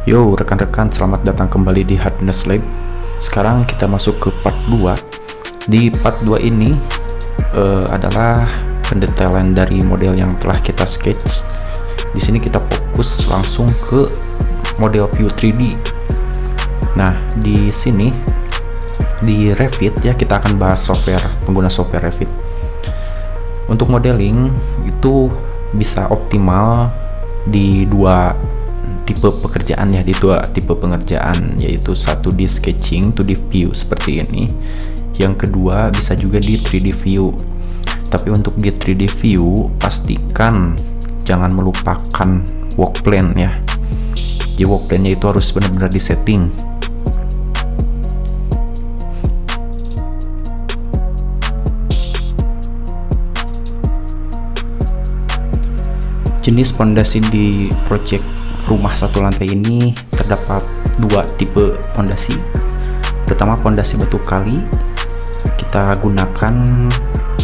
Yo rekan-rekan, selamat datang kembali di Hardness Lab. Sekarang kita masuk ke part 2. Di part 2 ini adalah pendetailan dari model yang telah kita sketch. Di sini kita fokus langsung ke model view 3D. Nah, di sini di Revit ya, kita akan bahas pengguna software Revit. Untuk modeling itu bisa optimal di dua tipe pekerjaan ya, di dua tipe pengerjaan, yaitu satu di sketching 2D view seperti ini, yang kedua bisa juga di 3D view. Tapi untuk di 3D view pastikan jangan melupakan work plan ya. Jadi work plan-nya itu harus benar-benar disetting. Jenis pondasi di project rumah satu lantai ini terdapat dua tipe pondasi. Pertama, pondasi batu kali kita gunakan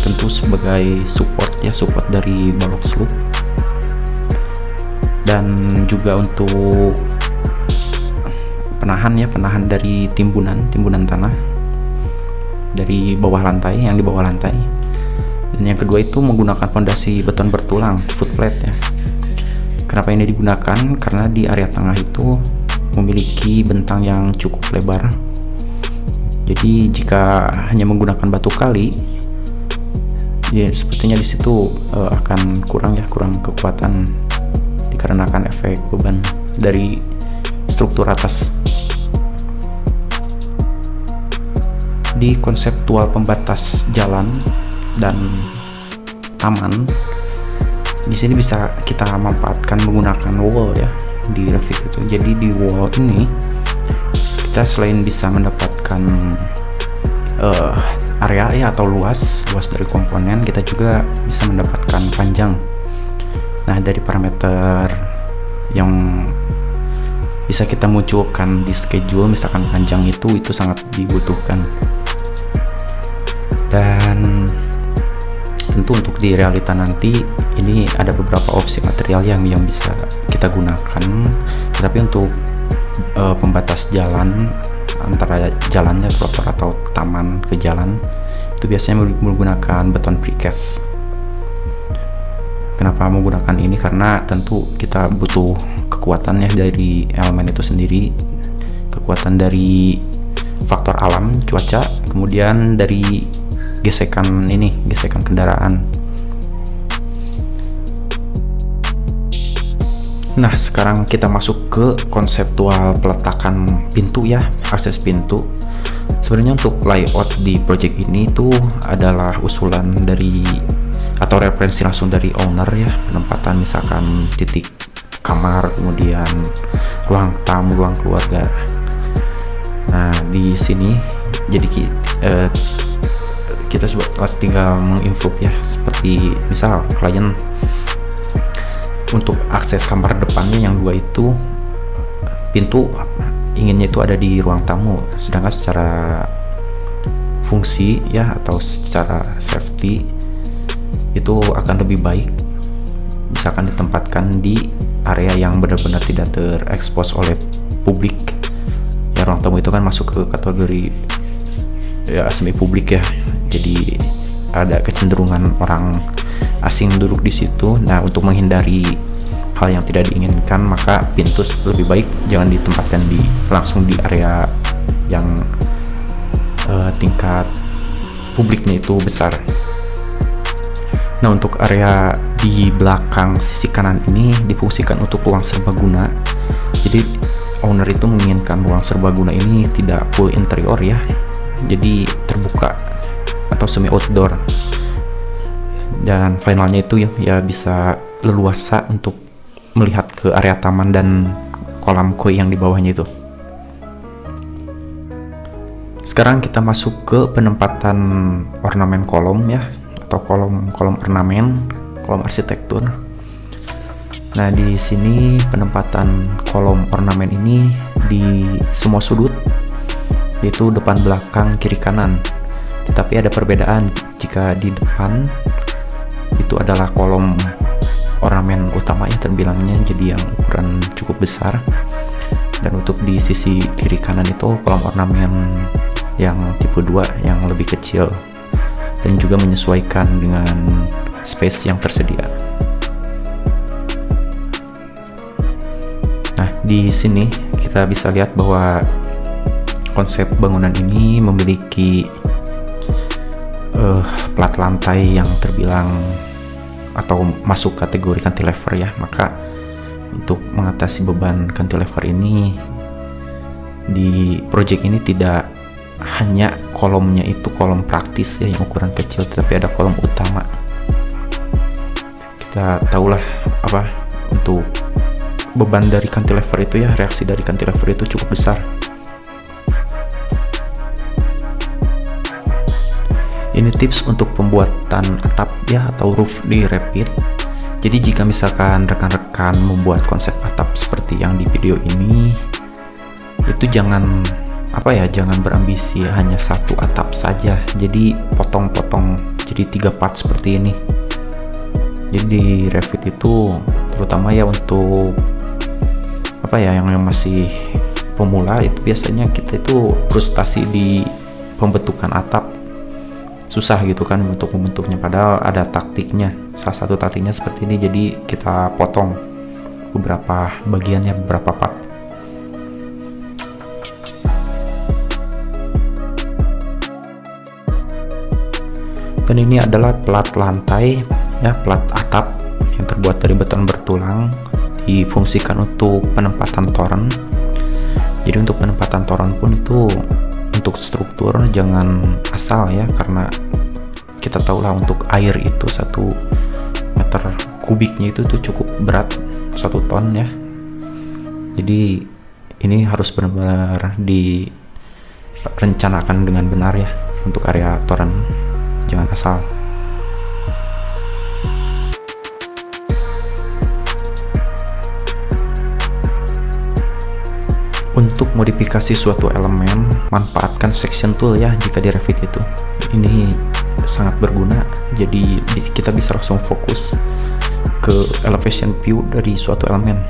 tentu sebagai support ya, support dari balok slope, dan juga untuk penahan dari timbunan tanah dari bawah lantai, yang di bawah lantai. Dan yang kedua itu menggunakan pondasi beton bertulang footplate ya. Kenapa ini digunakan? Karena di area tengah itu memiliki bentang yang cukup lebar. Jadi jika hanya menggunakan batu kali, ya sepertinya di situ akan kurang kekuatan dikarenakan efek beban dari struktur atas. Di konseptual pembatas jalan dan taman, di sini bisa kita manfaatkan menggunakan wall ya di Revit itu. Jadi di wall ini kita selain bisa mendapatkan area ya atau luas dari komponen, kita juga bisa mendapatkan panjang. Nah, dari parameter yang bisa kita munculkan di schedule, misalkan panjang itu sangat dibutuhkan. Dan tentu untuk di realita nanti ini ada beberapa opsi material yang bisa kita gunakan. Tetapi untuk pembatas jalan antara jalannya trotoar atau taman ke jalan itu biasanya menggunakan beton precast. Kenapa menggunakan ini? Karena tentu kita butuh kekuatan ya dari elemen itu sendiri, kekuatan dari faktor alam, cuaca, kemudian dari gesekan kendaraan. Nah, sekarang kita masuk ke konseptual peletakan pintu ya, akses pintu. Sebenarnya untuk layout di project ini tuh adalah usulan dari atau referensi langsung dari owner ya, penempatan misalkan titik kamar, kemudian ruang tamu, ruang keluarga. Nah, di sini jadi kita tinggal menginfo ya, seperti misal klien untuk akses kamar depannya yang dua itu pintu inginnya itu ada di ruang tamu, sedangkan secara fungsi ya atau secara safety itu akan lebih baik misalkan ditempatkan di area yang benar-benar tidak terekspos oleh publik ya. Ruang tamu itu kan masuk ke kategori ya semi publik ya, jadi ada kecenderungan orang asing duduk di situ. Nah, untuk menghindari hal yang tidak diinginkan, maka pintu lebih baik jangan ditempatkan langsung di area yang tingkat publiknya itu besar. Nah, untuk area di belakang sisi kanan ini difungsikan untuk ruang serbaguna. Jadi owner itu menginginkan ruang serbaguna ini tidak full interior ya, jadi terbuka atau semi outdoor, dan finalnya itu ya bisa leluasa untuk melihat ke area taman dan kolam koi yang di bawahnya itu. Sekarang kita masuk ke penempatan ornamen kolom ya, atau kolom ornamen, kolom arsitektur. Nah, di sini penempatan kolom ornamen ini di semua sudut, yaitu depan, belakang, kiri, kanan. Tetapi ada perbedaan jika di depan itu adalah kolom ornamen utama ya terbilangnya, jadi yang ukuran cukup besar. Dan untuk di sisi kiri kanan itu kolom ornamen yang tipe 2 yang lebih kecil dan juga menyesuaikan dengan space yang tersedia. Nah, di sini kita bisa lihat bahwa konsep bangunan ini memiliki plat lantai yang terbilang atau masuk kategori cantilever ya. Maka untuk mengatasi beban cantilever ini, di project ini tidak hanya kolomnya itu kolom praktis ya yang ukuran kecil, tetapi ada kolom utama. Kita tahulah apa, untuk beban dari cantilever itu ya, reaksi dari cantilever itu cukup besar. Ini tips untuk pembuatan atap ya atau roof di Revit. Jadi jika misalkan rekan-rekan membuat konsep atap seperti yang di video ini, itu jangan jangan berambisi hanya satu atap saja. Jadi potong-potong jadi 3 part seperti ini. Jadi di Revit itu terutama ya untuk yang masih pemula itu biasanya kita itu frustasi di pembentukan atap. Susah gitu kan untuk membentuknya, padahal ada taktiknya. Salah satu taktiknya seperti ini, jadi kita potong beberapa bagiannya, beberapa part. Dan ini adalah plat lantai ya, plat atap yang terbuat dari beton bertulang, difungsikan untuk penempatan toren. Jadi untuk penempatan toren pun itu untuk struktur jangan asal ya, karena kita tahulah untuk air itu 1 meter kubiknya itu cukup berat, 1 ton ya. Jadi ini harus benar-benar direncanakan dengan benar ya untuk area toren, jangan asal. Untuk modifikasi suatu elemen, manfaatkan section tool ya jika di Revit itu. Ini sangat berguna, jadi kita bisa langsung fokus ke elevation view dari suatu elemen.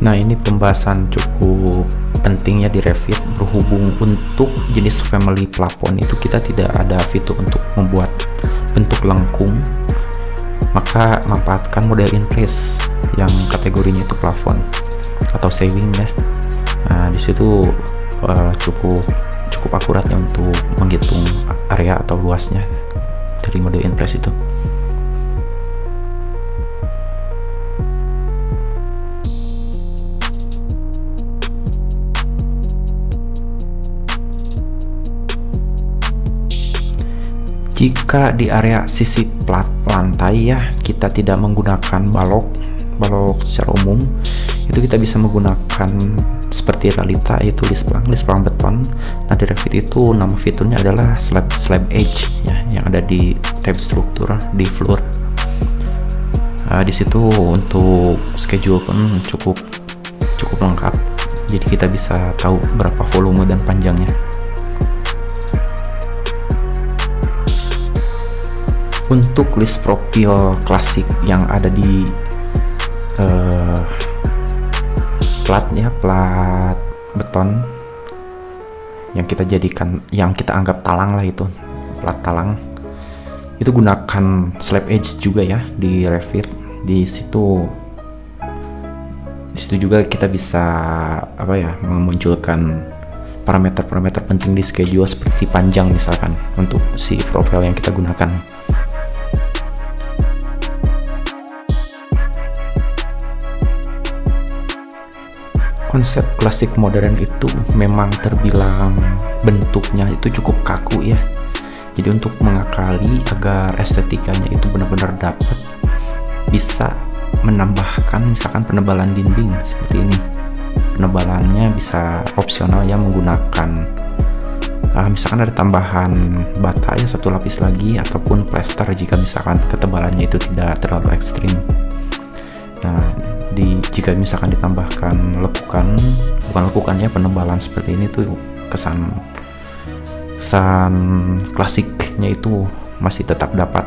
Nah, ini pembahasan cukup pentingnya di Revit, berhubung untuk jenis family plafon itu kita tidak ada fitur untuk membuat bentuk lengkung, maka manfaatkan model in place yang kategorinya itu plafon atau ceiling ya. Nah, di situ cukup akuratnya untuk menghitung area atau luasnya dari model in place itu. Jika di area sisi plat lantai ya, kita tidak menggunakan balok secara umum, itu kita bisa menggunakan seperti realita, yaitu list pelang beton. Nah, di Revit itu nama fiturnya adalah slab edge ya, yang ada di tab struktur di floor. Di situ untuk schedule pun cukup lengkap, jadi kita bisa tahu berapa volume dan panjangnya. Untuk list profil klasik yang ada di plat beton yang kita anggap talang lah, itu plat talang, itu gunakan slab edge juga ya di Revit. Di situ juga kita bisa memunculkan parameter-parameter penting di schedule seperti panjang misalkan untuk si profil yang kita gunakan. Konsep klasik modern itu memang terbilang bentuknya itu cukup kaku ya. Jadi untuk mengakali agar estetikanya itu benar-benar dapat, bisa menambahkan misalkan penebalan dinding seperti ini. penebalannya bisa opsional ya, menggunakan misalkan ada tambahan bata ya, satu lapis lagi, ataupun plester jika misalkan ketebalannya itu tidak terlalu ekstrim. Nah, jika misalkan ditambahkan bukan lekukan ya, penebalan seperti ini tuh kesan klasiknya itu masih tetap dapat.